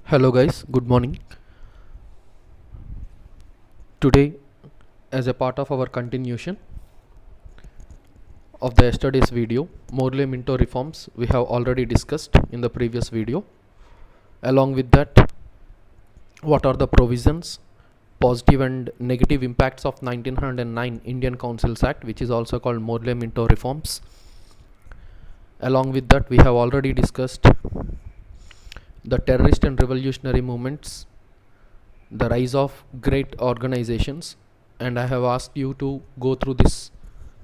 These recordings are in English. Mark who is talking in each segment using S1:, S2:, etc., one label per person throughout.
S1: Hello guys, good morning. Today, as a part of our continuation of the yesterday's video, Morley Minto reforms we have already discussed in the previous video. Along with that, what are the provisions, positive and negative impacts of 1909 Indian Councils Act, which is also called Morley Minto reforms. Along with that, we have already discussed the terrorist and revolutionary movements, the rise of great organizations, and I have asked you to go through this,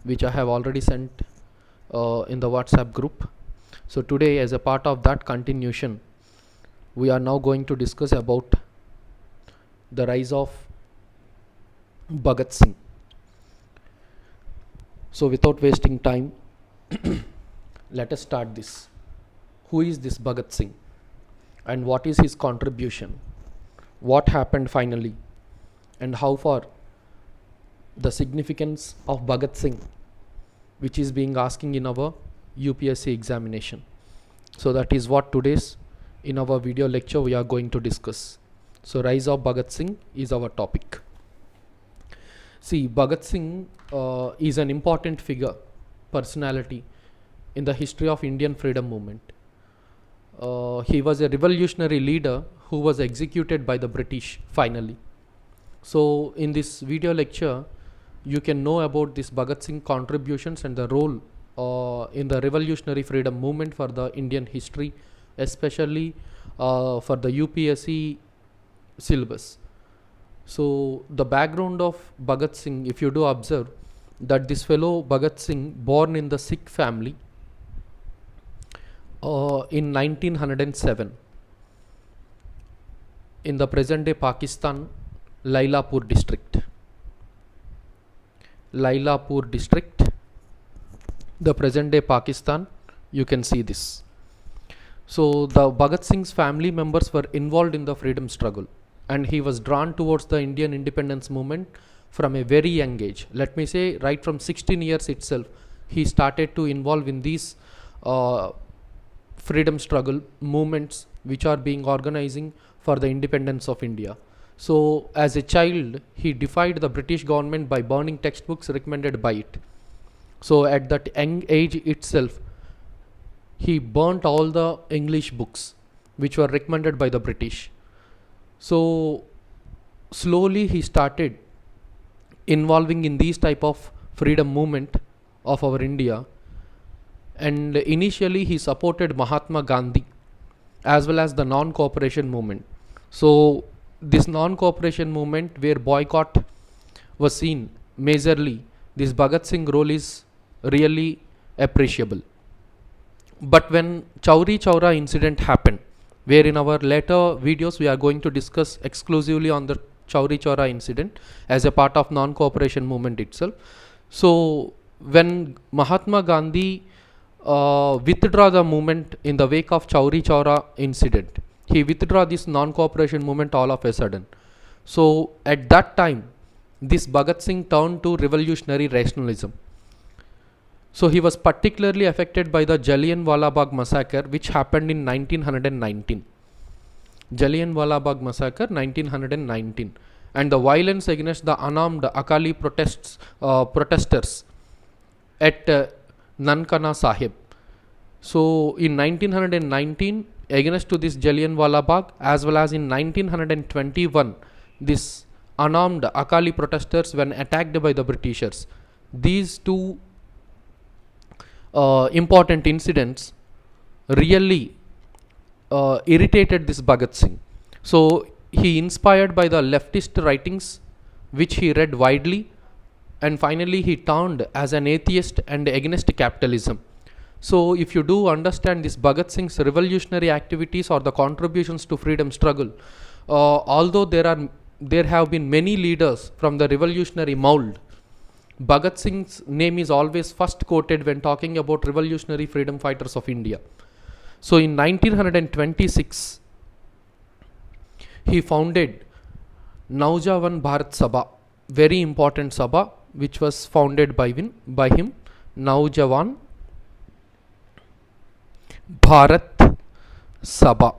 S1: which I have already sent in the WhatsApp group. So today, as a part of that continuation, we are now going to discuss about the rise of Bhagat Singh. So without wasting time, let us start this. Who is this Bhagat Singh and what is his contribution? What happened finally, and how far the significance of Bhagat Singh, which is being asking in our UPSC examination. So that is what today's in our video lecture we are going to discuss. So rise of Bhagat Singh is our topic. See, Bhagat Singh is an important figure, personality in the history of Indian freedom movement. He was a revolutionary leader who was executed by the British finally. So in this video lecture, you can know about this Bhagat Singh contributions and the role in the revolutionary freedom movement for the Indian history, especially for the UPSC syllabus. So the background of Bhagat Singh, if you do observe, that this fellow Bhagat Singh, born in the Sikh family in 1907 in the present day Pakistan, Lailapur district, the present day Pakistan, you can see this. So the Bhagat Singh's family members were involved in the freedom struggle, and he was drawn towards the Indian independence movement from a very young age. Let me say right from 16 years itself, he started to involve in these freedom struggle movements which are being organizing for the independence of India. So as a child, he defied the British government by burning textbooks recommended by it. So at that young age itself, he burnt all the English books which were recommended by the British. So slowly he started involving in these type of freedom movement of our India, and initially he supported Mahatma Gandhi as well as the non-cooperation movement. So this non-cooperation movement where boycott was seen majorly, this Bhagat Singh role is really appreciable. But when Chauri Chaura incident happened, where in our later videos we are going to discuss exclusively on the Chauri Chaura incident as a part of non-cooperation movement itself. So when Mahatma Gandhi withdraw the movement in the wake of Chauri Chaura incident, he withdraw this non-cooperation movement all of a sudden. So at that time, this Bhagat Singh turned to revolutionary rationalism. So he was particularly affected by the Jallianwala Bagh massacre, which happened in 1919. Jallianwala Bagh massacre 1919, and the violence against the unarmed Akali protesters at Nankana Sahib. So in 1919, against to this Jallianwala Bagh, as well as in 1921, this unarmed Akali protesters when attacked by the Britishers. These two important incidents really irritated this Bhagat Singh. So he inspired by the leftist writings which he read widely, and finally he turned as an atheist and against capitalism. So if you do understand this Bhagat Singh's revolutionary activities or the contributions to freedom struggle, although there have been many leaders from the revolutionary mold, Bhagat Singh's name is always first quoted when talking about revolutionary freedom fighters of India. So in 1926, he founded Naujawan Bharat Sabha, very important Sabha, which was founded by him, Naujawan Bharat Sabha.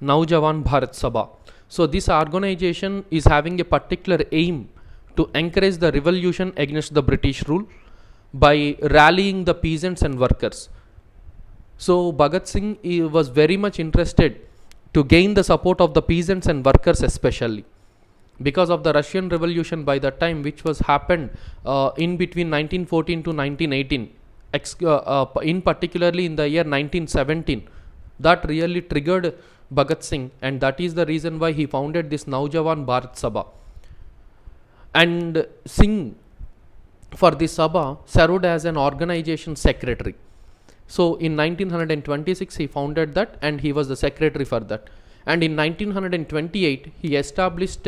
S1: Naujawan Bharat Sabha. So this organization is having a particular aim to encourage the revolution against the British rule by rallying the peasants and workers. So Bhagat Singh was very much interested to gain the support of the peasants and workers, especially because of the Russian Revolution by that time, which was happened in between 1914 to 1918, in particularly in the year 1917, that really triggered Bhagat Singh, and that is the reason why he founded this Naujawan Bharat Sabha. And Singh, for this Sabha, served as an organization secretary. So in 1926 he founded that, and he was the secretary for that. And in 1928 he established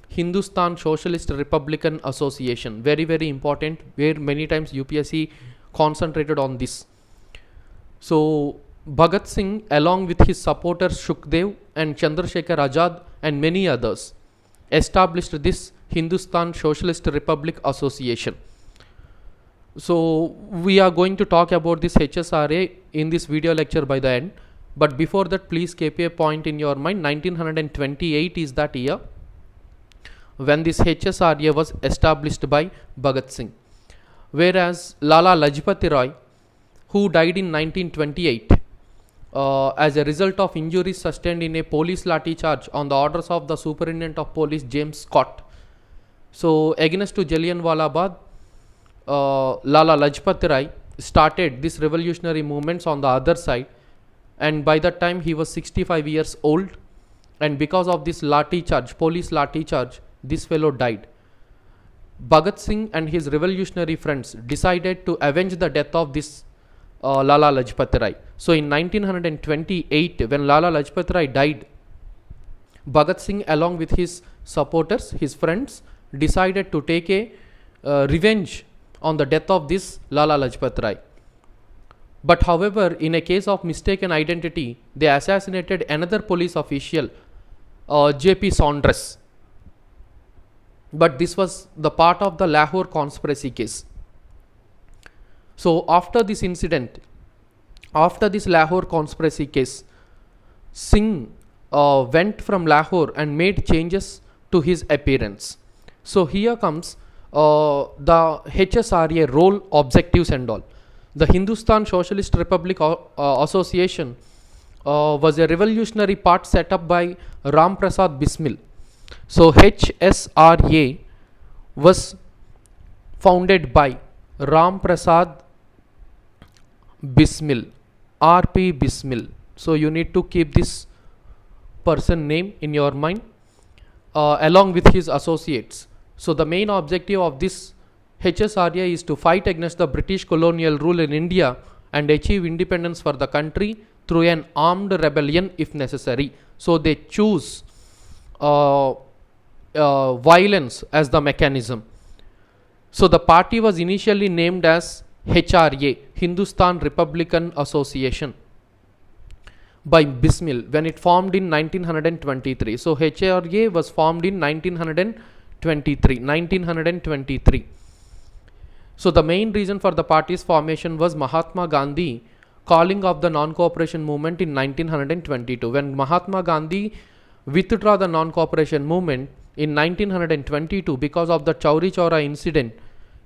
S1: Hindustan Socialist Republican Association, very very important, where many times UPSC concentrated on this. So Bhagat Singh, along with his supporters Shukdev and Chandrasekhar Azad and many others, established this Hindustan Socialist Republic Association. So we are going to talk about this HSRA in this video lecture by the end, but before that, please keep a point in your mind. 1928 is that year when this HSRA was established by Bhagat Singh, whereas Lala Lajpati Rai, who died in 1928 as a result of injuries sustained in a police lathi charge on the orders of the Superintendent of Police James Scott. So against to Jallianwala Bagh, Lala Lajpati Rai started this revolutionary movements on the other side, and by that time he was 65 years old, and because of this lathi charge, police lathi charge, this fellow died. Bhagat Singh and his revolutionary friends decided to avenge the death of this Lala Lajpati Rai. So in 1928, when Lala Lajpati Rai died, Bhagat Singh, along with his supporters, his friends, decided to take a revenge on the death of this Lala Lajpat Rai. But however, in a case of mistaken identity, they assassinated another police official, J.P. Saunders. But this was the part of the Lahore conspiracy case. So after this incident, after this Lahore conspiracy case, Singh went from Lahore and made changes to his appearance. So here comes the HSRA role, objectives and all. The Hindustan Socialist Republic Association was a revolutionary part set up by Ram Prasad Bismil. So HSRA was founded by Ram Prasad Bismil, RP Bismil. So you need to keep this person name in your mind along with his associates. So the main objective of this HSRA is to fight against the British colonial rule in India and achieve independence for the country through an armed rebellion if necessary. So they choose violence as the mechanism. So the party was initially named as HRA, Hindustan Republican Association, by Bismil when it formed in 1923. So HRA was formed in 1923. So the main reason for the party's formation was Mahatma Gandhi calling of the non-cooperation movement in 1922. When Mahatma Gandhi withdrew the non-cooperation movement in 1922 because of the Chauri Chaura incident,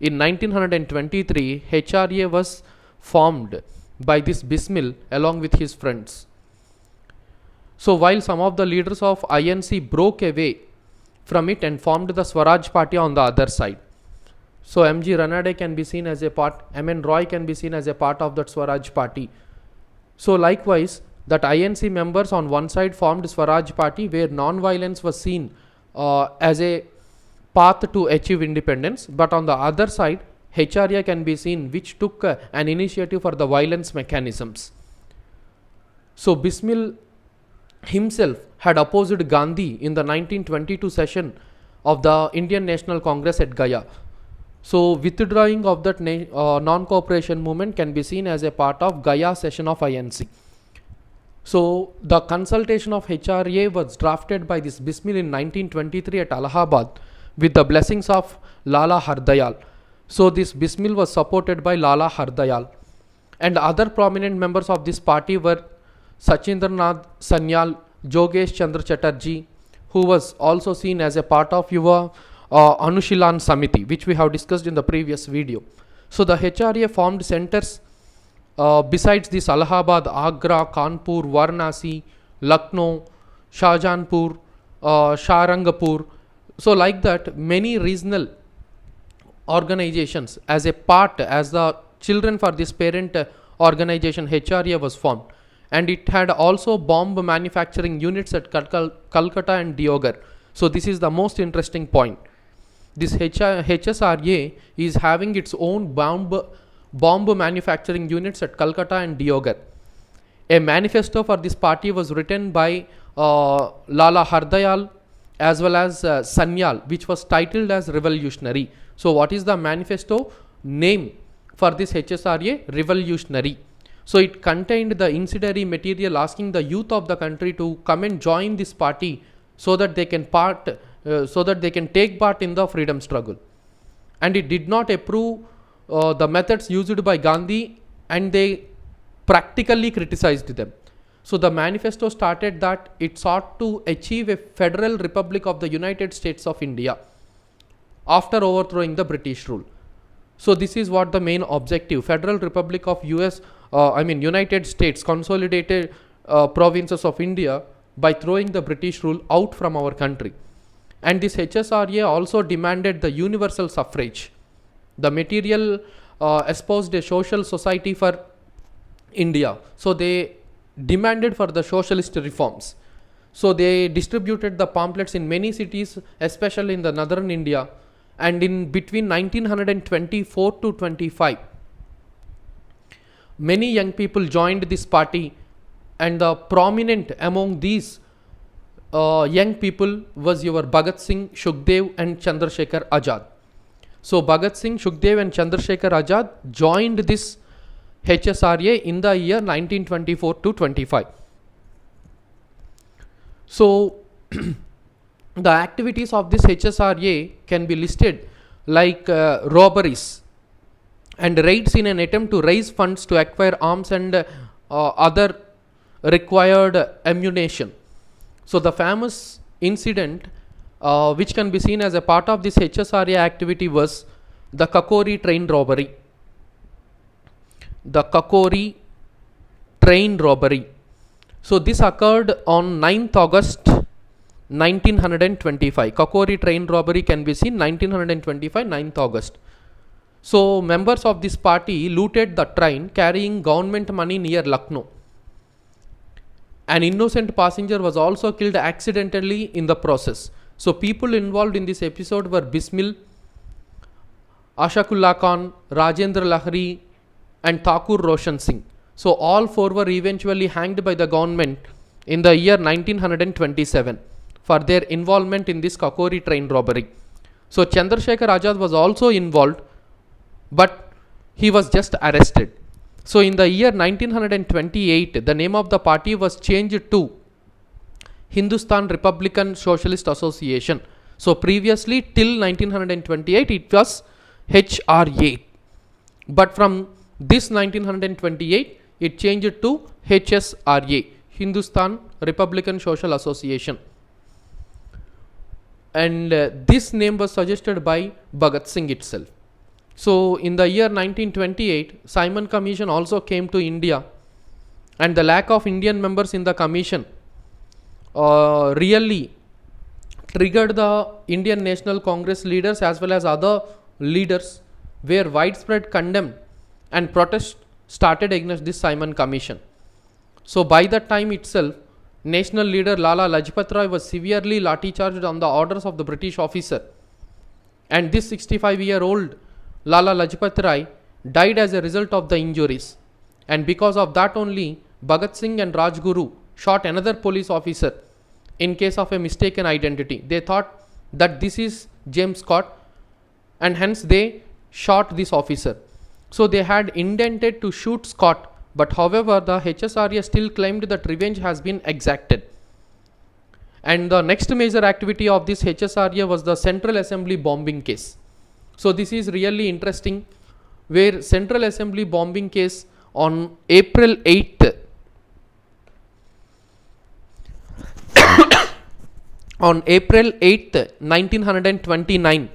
S1: in 1923 HRA was formed by this Bismil along with his friends. So while some of the leaders of INC broke away from it and formed the Swaraj Party on the other side. So M.G. Ranade can be seen as a part, M.N. Roy can be seen as a part of that Swaraj Party. So likewise, that INC members on one side formed Swaraj Party where non-violence was seen as a path to achieve independence, but on the other side, HRA can be seen which took an initiative for the violence mechanisms. So Bismil himself had opposed Gandhi in the 1922 session of the Indian National Congress at Gaya. So withdrawing of that non-cooperation movement can be seen as a part of Gaya session of INC. So the consultation of HRA was drafted by this Bismil in 1923 at Allahabad with the blessings of Lala Hardayal. So this Bismil was supported by Lala Hardayal, and other prominent members of this party were Sachindranath Sanyal, Jogesh Chandra Chatterjee, who was also seen as a part of your Anushilan Samiti, which we have discussed in the previous video. So the HRA formed centers besides this Allahabad, Agra, Kanpur, Varanasi, Lucknow, Shahjahanpur, Shahrangpur. So like that, many regional organizations as a part, as the children for this parent organization HRA was formed, and it had also bomb manufacturing units at Calcutta and Diogar. So this is the most interesting point. This HSRA is having its own bomb manufacturing units at Calcutta and Diogar. A manifesto for this party was written by Lala Hardayal as well as Sanyal, which was titled as Revolutionary. So what is the manifesto name for this HSRA? Revolutionary. So it contained the incendiary material asking the youth of the country to come and join this party so that they can take part in the freedom struggle. And it did not approve the methods used by Gandhi, and they practically criticized them. So the manifesto started that it sought to achieve a federal republic of the United States of India after overthrowing the British rule. So this is what the main objective: Federal Republic of United States, consolidated provinces of India by throwing the British rule out from our country. And this HSRA also demanded the universal suffrage. The material espoused a social society for India. So they demanded for the socialist reforms. So they distributed the pamphlets in many cities, especially in the northern India. And in between 1924 to 25, many young people joined this party, and the prominent among these young people was your Bhagat Singh, Sukhdev and Chandrasekhar Azad. So Bhagat Singh, Sukhdev and Chandrasekhar Azad joined this HSRA in the year 1924 to 25. So the activities of this HSRA can be listed like robberies and raids in an attempt to raise funds to acquire arms and other required ammunition. So the famous incident which can be seen as a part of this HSRA activity was the Kakori train robbery. The Kakori train robbery. So this occurred on 9th August 1925. Kakori train robbery can be seen 1925, 9th August. So members of this party looted the train carrying government money near Lucknow. An innocent passenger was also killed accidentally in the process. So people involved in this episode were Bismil, Ashakullah Khan, Rajendra Lahiri and Thakur Roshan Singh. So all four were eventually hanged by the government in the year 1927 for their involvement in this Kakori train robbery. So Chandrasekhar Azad was also involved, but he was just arrested. So in the year 1928, the name of the party was changed to Hindustan Republican Socialist Association. So previously till 1928 it was HRA, but from this 1928 it changed to HSRA, Hindustan Republican Social Association. And this name was suggested by Bhagat Singh itself. So in the year 1928, Simon Commission also came to India, and the lack of Indian members in the commission really triggered the Indian National Congress leaders as well as other leaders were widespread condemned, and protests started against this Simon Commission. So by that time itself, national leader Lala Lajpat Rai was severely lathi charged on the orders of the British officer, and this 65-year-old Lala Lajpat Rai died as a result of the injuries, and because of that only Bhagat Singh and Rajguru shot another police officer in case of a mistaken identity. They thought that this is James Scott, and hence they shot this officer. So they had intended to shoot Scott, but however the HSRA still claimed that revenge has been exacted. And the next major activity of this HSRA was the Central Assembly bombing case. So this is really interesting, where Central Assembly bombing case on April 8th, On April 8th, 1929,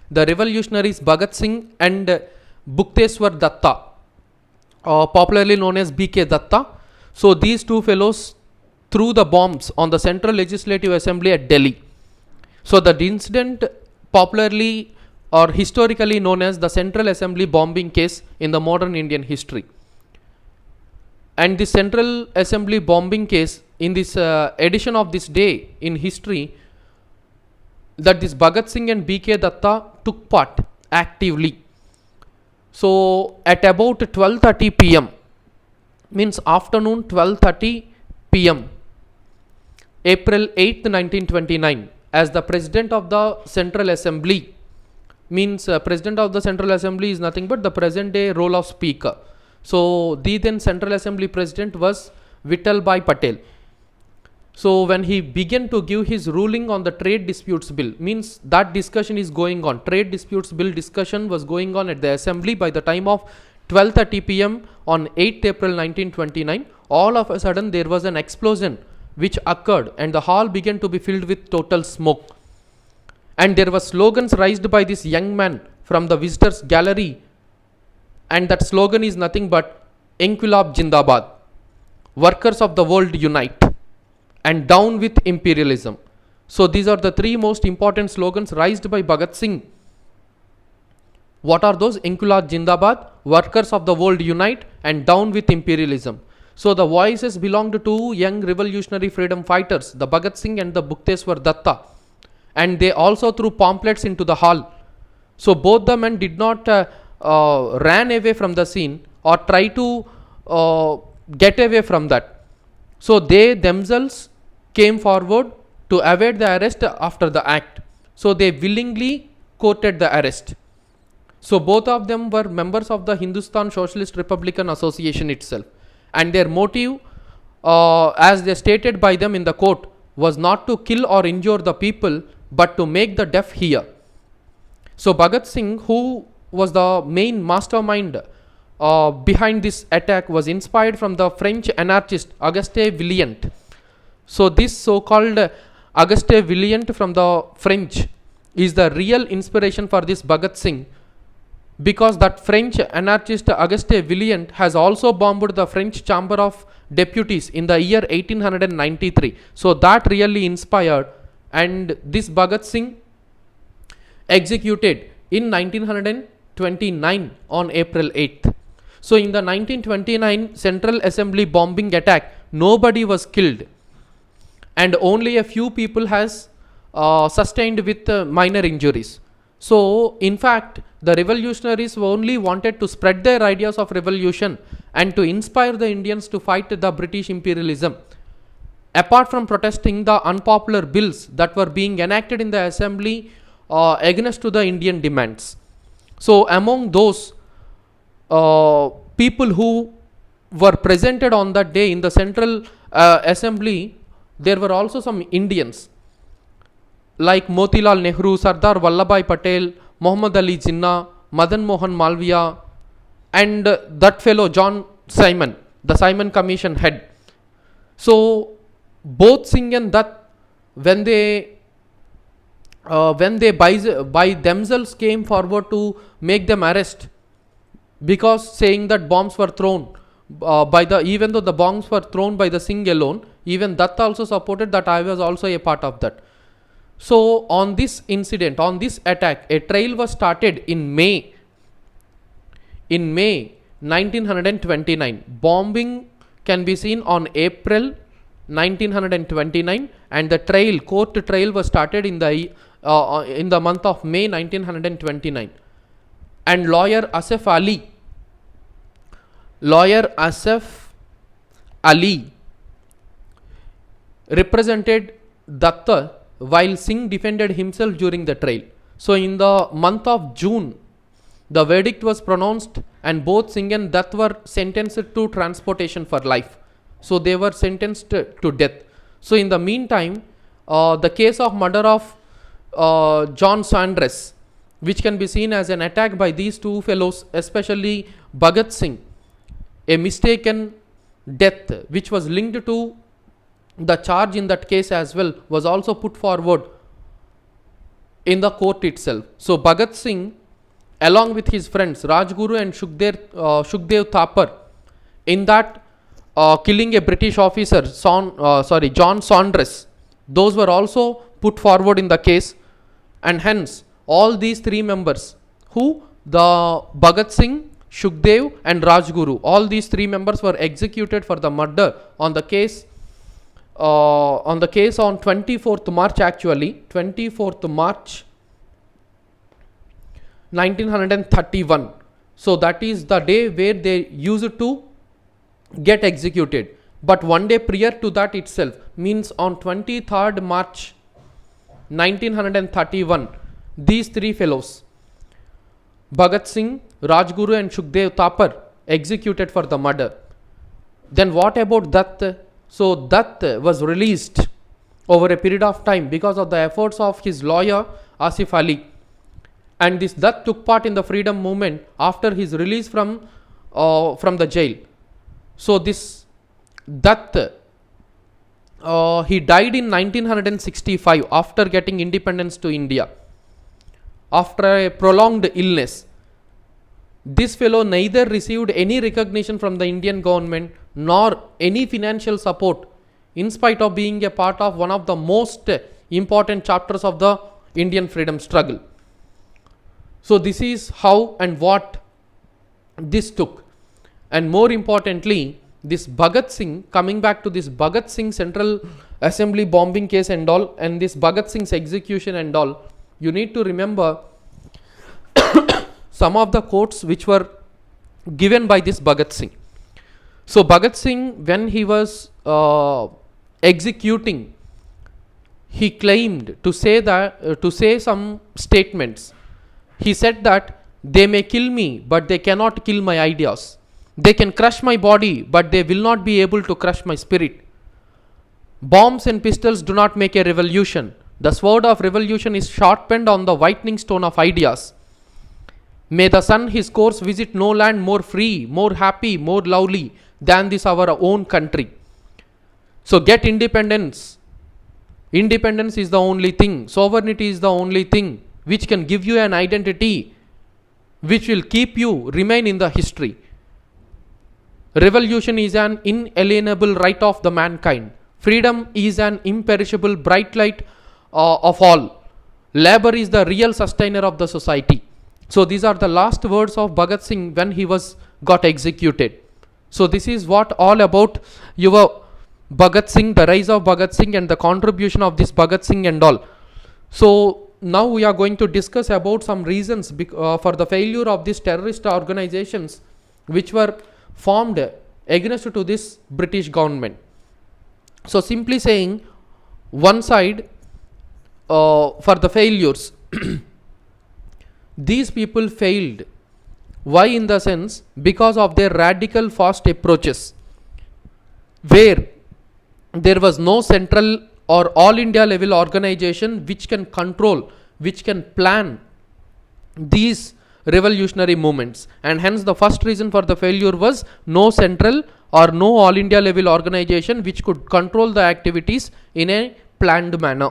S1: the revolutionaries Bhagat Singh and Bhukteswar Datta, popularly known as BK Datta, so these two fellows threw the bombs on the Central Legislative Assembly at Delhi. So the incident, popularly or historically known as the Central Assembly bombing case in the modern Indian history. And the Central Assembly bombing case, in this edition of this day in history, that this Bhagat Singh and BK Datta took part actively. So at about 12:30 p.m., means afternoon 12:30 p.m., April 8th, 1929, as the President of the Central Assembly, means President of the Central Assembly is nothing but the present day role of Speaker. So the then Central Assembly President was Vittal Bhai Patel. So when he began to give his ruling on the trade disputes bill, means that discussion is going on. Trade disputes bill discussion was going on at the assembly by the time of 12:30 p.m. on 8th April 1929. All of a sudden there was an explosion which occurred and the hall began to be filled with total smoke. And there were slogans raised by this young man from the visitors gallery, and that slogan is nothing but Inquilab Jindabad, workers of the world unite, and down with imperialism. So these are the three most important slogans raised by Bhagat Singh. What are those? Inquilab Jindabad, workers of the world unite, and down with imperialism. So the voices belonged to two young revolutionary freedom fighters, the Bhagat Singh and the Bhukteswar Datta, and they also threw pamphlets into the hall. So both the men did not ran away from the scene or try to get away from that. So they themselves came forward to evade the arrest after the act. So they willingly courted the arrest. So both of them were members of the Hindustan Socialist Republican Association itself, and their motive, as they stated by them in the court, was not to kill or injure the people but to make the deaf hear. So Bhagat Singh, who was the main mastermind behind this attack, was inspired from the French anarchist Auguste Villiant. So this so-called Auguste Villiant from the French is the real inspiration for this Bhagat Singh, because that French anarchist Auguste Villiant has also bombed the French Chamber of Deputies in the year 1893. So that really inspired, and this Bhagat Singh executed in 1929 on April 8th. So in the 1929 Central Assembly bombing attack, nobody was killed and only a few people has sustained with minor injuries. So in fact, the revolutionaries only wanted to spread their ideas of revolution and to inspire the Indians to fight the British imperialism. Apart from protesting the unpopular bills that were being enacted in the assembly against to the Indian demands. So among those people who were presented on that day in the Central Assembly, there were also some Indians like Motilal Nehru, Sardar Vallabhbhai Patel, Muhammad Ali Jinnah, Madan Mohan Malviya, and that fellow John Simon, the Simon Commission head. So both Singh and Dutt, when they by themselves came forward to make them arrest, because saying that bombs were thrown even though the bombs were thrown by the Singh alone, even Dutt also supported that I was also a part of that. So on this incident, on this attack, a trial was started in May 1929. Bombing can be seen on April 1929, and the court trial was started in the month of May 1929. And lawyer Asaf Ali represented Datta while Singh defended himself during the trial. So in the month of June, the verdict was pronounced and both Singh and Dutt were sentenced to transportation for life. So they were sentenced to death. So in the meantime, the case of murder of John Sanders, which can be seen as an attack by these two fellows, especially Bhagat Singh, a mistaken death which was linked to the charge in that case as well was also put forward in the court itself. So Bhagat Singh, along with his friends Rajguru and Sukhdev Thapar, in that killing a British officer, John Saunders, those were also put forward in the case, and hence all these three members, the Bhagat Singh, Sukhdev and Rajguru, all these three members were executed for the murder on the case on 24th March, actually 24th March 1931. So that is the day where they used to get executed. But one day prior to that itself, means on 23rd March 1931, these three fellows, Bhagat Singh, Rajguru and Sukhdev Thapar, executed for the murder. Then what about Dutt? So Dutt was released over a period of time because of the efforts of his lawyer Asif Ali. And this Dutt took part in the freedom movement after his release from the jail. So this Dutt, he died in 1965 after getting independence to India, after a prolonged illness. This fellow neither received any recognition from the Indian government nor any financial support, in spite of being a part of one of the most important chapters of the Indian freedom struggle. So this is how and what this took. And more importantly, this Bhagat Singh, coming back to this Bhagat Singh Central Assembly bombing case and all, and this Bhagat Singh's execution and all, you need to remember some of the quotes which were given by this Bhagat Singh. So Bhagat Singh, when he was executing, he claimed to say some statements. He said that they may kill me, but they cannot kill my ideas. They can crush my body, but they will not be able to crush my spirit. Bombs and pistols do not make a revolution. The sword of revolution is sharpened on the whitening stone of ideas. May the sun his course visit no land more free, more happy, more lovely than this our own country. So get independence. Independence is the only thing. Sovereignty is the only thing which can give you an identity which will keep you remain in the history. Revolution is an inalienable right of the mankind. Freedom is an imperishable bright light of all. Labor is the real sustainer of the society. So these are the last words of Bhagat Singh when he got executed. So this is what all about your Bhagat Singh, the rise of Bhagat Singh and the contribution of this Bhagat Singh and all. So now we are going to discuss about some reasons for the failure of these terrorist organizations which were formed against to this British government. So simply saying, one side for the failures, these people failed. Why? In the sense, because of their radical fast approaches, where there was no central or all India level organization which can control, which can plan these revolutionary movements, and hence the first reason for the failure was no central or no all India level organization which could control the activities in a planned manner.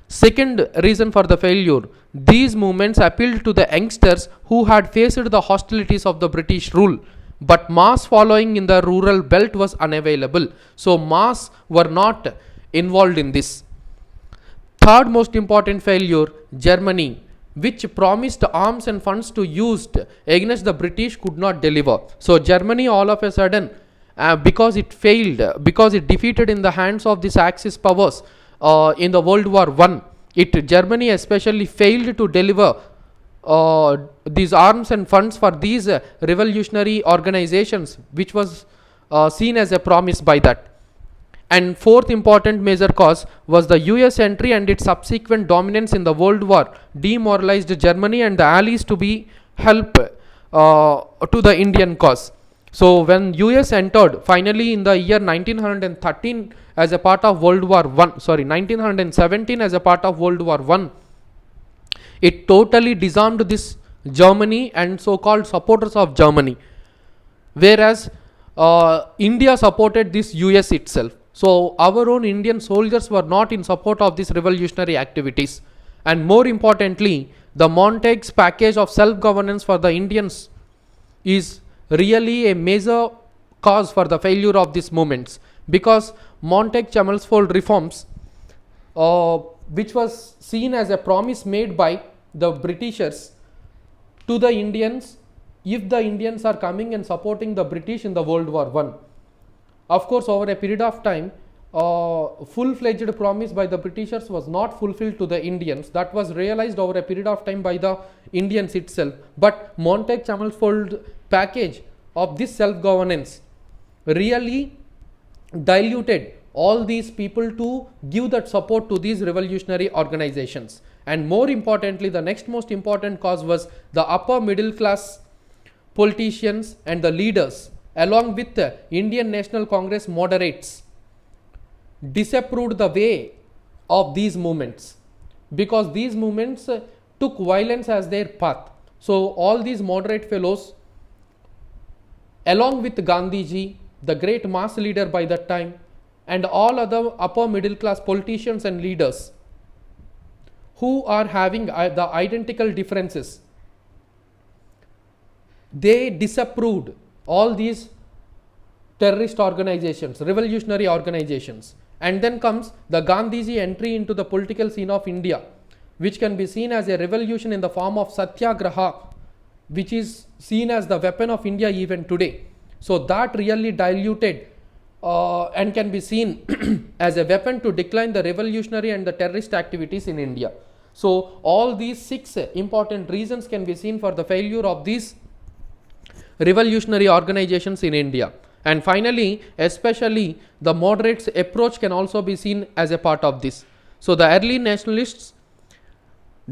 S1: Second reason for the failure, these movements appealed to the youngsters who had faced the hostilities of the British rule, but mass following in the rural belt was unavailable. So mass were not involved in this. Third most important failure, Germany, which promised arms and funds to used against the British, could not deliver. So Germany all of a sudden, because it failed, because it defeated in the hands of these Axis powers in the World War I, Germany especially failed to deliver these arms and funds for these revolutionary organizations, which was seen as a promise by that. And fourth important major cause was the US entry and its subsequent dominance in the World War demoralized Germany and the Allies to be help to the Indian cause. So when US entered finally in the year 1913 as a part of World War I, 1917 as a part of World War I, it totally disarmed this Germany and so-called supporters of Germany, whereas India supported this US itself. So our own Indian soldiers were not in support of these revolutionary activities. And more importantly, the Montague's package of self-governance for the Indians is really a major cause for the failure of these movements, because Montague-Chelmsford reforms, which was seen as a promise made by the Britishers to the Indians if the Indians are coming and supporting the British in the World War I. Of course, over a period of time, full-fledged promise by the Britishers was not fulfilled to the Indians. That was realized over a period of time by the Indians itself. But Montague-Chelmsford package of this self-governance really diluted all these people to give that support to these revolutionary organizations. And more importantly, the next most important cause was the upper middle class politicians and the leaders, along with the Indian National Congress moderates, disapproved the way of these movements, because these movements took violence as their path. So all these moderate fellows, along with Gandhiji, the great mass leader by that time, and all other upper middle class politicians and leaders who are having the identical differences, they disapproved all these terrorist organizations, revolutionary organizations. And then comes the Gandhiji entry into the political scene of India, which can be seen as a revolution in the form of satyagraha, which is seen as the weapon of India even today. So that really diluted and can be seen as a weapon to decline the revolutionary and the terrorist activities in India. So all these 6 important reasons can be seen for the failure of these revolutionary organizations in India. And finally, especially the moderates' approach can also be seen as a part of this. So the early nationalists'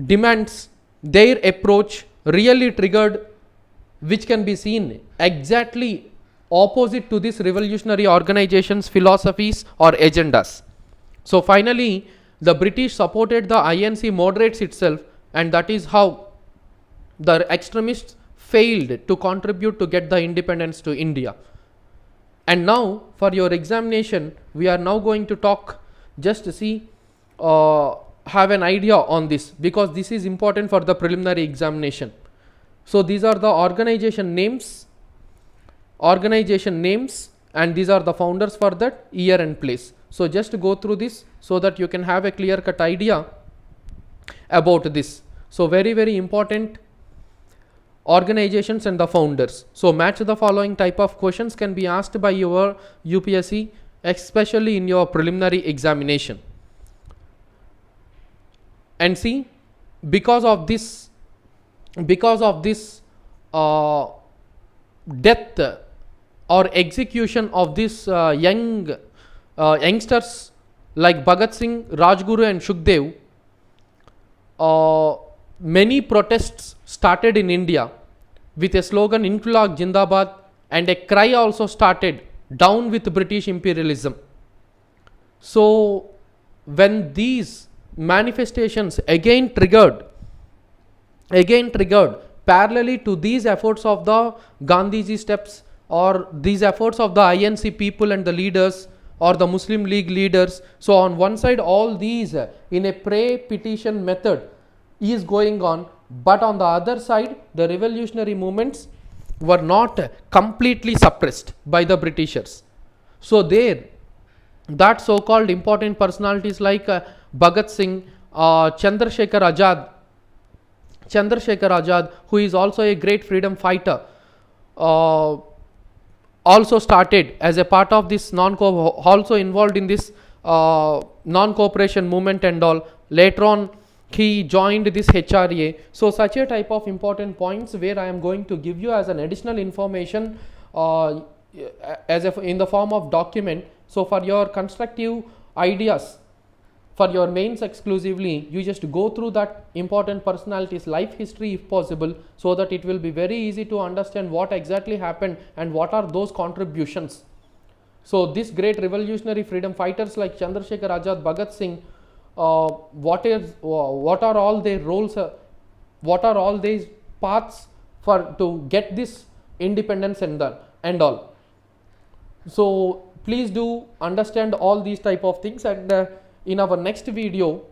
S1: demands, their approach really triggered, which can be seen exactly opposite to this revolutionary organizations' philosophies or agendas. So finally, the British supported the INC moderates itself, and that is how the extremists failed to contribute to get the independence to India. And now for your examination, we are now going to talk, just to see, have an idea on this, because this is important for the preliminary examination. So these are the organization names, and these are the founders for that, year and place. So just go through this so that you can have a clear cut idea about this. So very, very important organizations and the founders. So match the following type of questions can be asked by your UPSC, especially in your preliminary examination. And see, because of this death or execution of this youngsters like Bhagat Singh, Rajguru and Sukhdev, many protests started in India with a slogan Inquilab Jindabad, and a cry also started, down with British imperialism. So when these manifestations again triggered parallelly to these efforts of the Gandhiji steps, or these efforts of the INC people and the leaders, or the Muslim League leaders. So on one side, all these in a pre-petition method is going on, but on the other side, the revolutionary movements were not completely suppressed by the Britishers. So there, that so-called important personalities like Bhagat Singh, Chandrasekhar Azad, who is also a great freedom fighter, also started as a part of this also involved in this non-cooperation movement and all. Later on, he joined this HRA. So such a type of important points where I am going to give you as an additional information in the form of document. So for your constructive ideas, for your mains exclusively, you just go through that important personalities' life history if possible, so that it will be very easy to understand what exactly happened and what are those contributions. So these great revolutionary freedom fighters like Chandrasekhar Azad, Bhagat Singh, what are all their roles, what are all these paths to get this independence and all. So please do understand all these type of things, and in our next video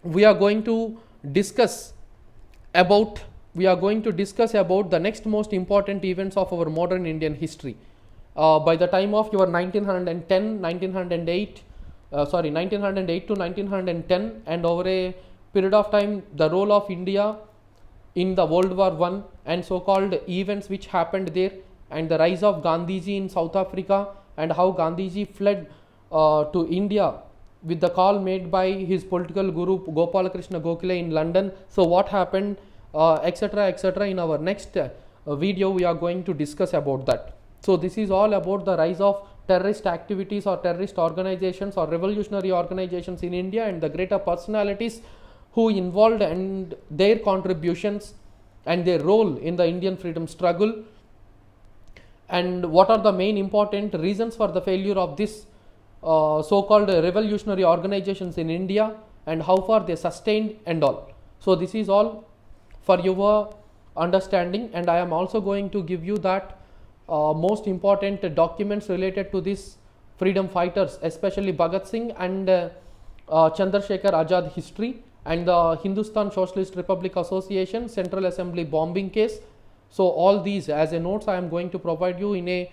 S1: we are going to discuss about the next most important events of our modern Indian history. By the time of your 1908 to 1910, and over a period of time, the role of India in the World War I and so-called events which happened there, and the rise of Gandhiji in South Africa, and how Gandhiji fled to India with the call made by his political guru Gopal Krishna Gokhale in London. So what happened, etc., etc. In our next video we are going to discuss about that. So this is all about the rise of terrorist activities or terrorist organizations or revolutionary organizations in India, and the greater personalities who involved and their contributions and their role in the Indian freedom struggle, and what are the main important reasons for the failure of this so-called revolutionary organizations in India, and how far they sustained and all. So this is all for your understanding, and I am also going to give you that most important documents related to these freedom fighters, especially Bhagat Singh and Chandrasekhar Azad history, and the Hindustan Socialist Republic Association Central Assembly bombing case. So all these as a notes I am going to provide you in a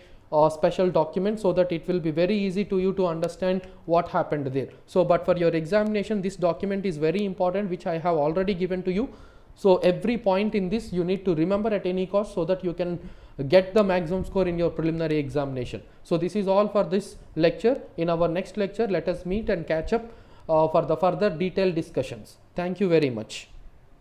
S1: special document, so that it will be very easy to you to understand what happened there. So but for your examination, this document is very important, which I have already given to you. So every point in this you need to remember at any cost, so that you can get the maximum score in your preliminary examination. So this is all for this lecture. In our next lecture, let us meet and catch up for the further detailed discussions. Thank you very much.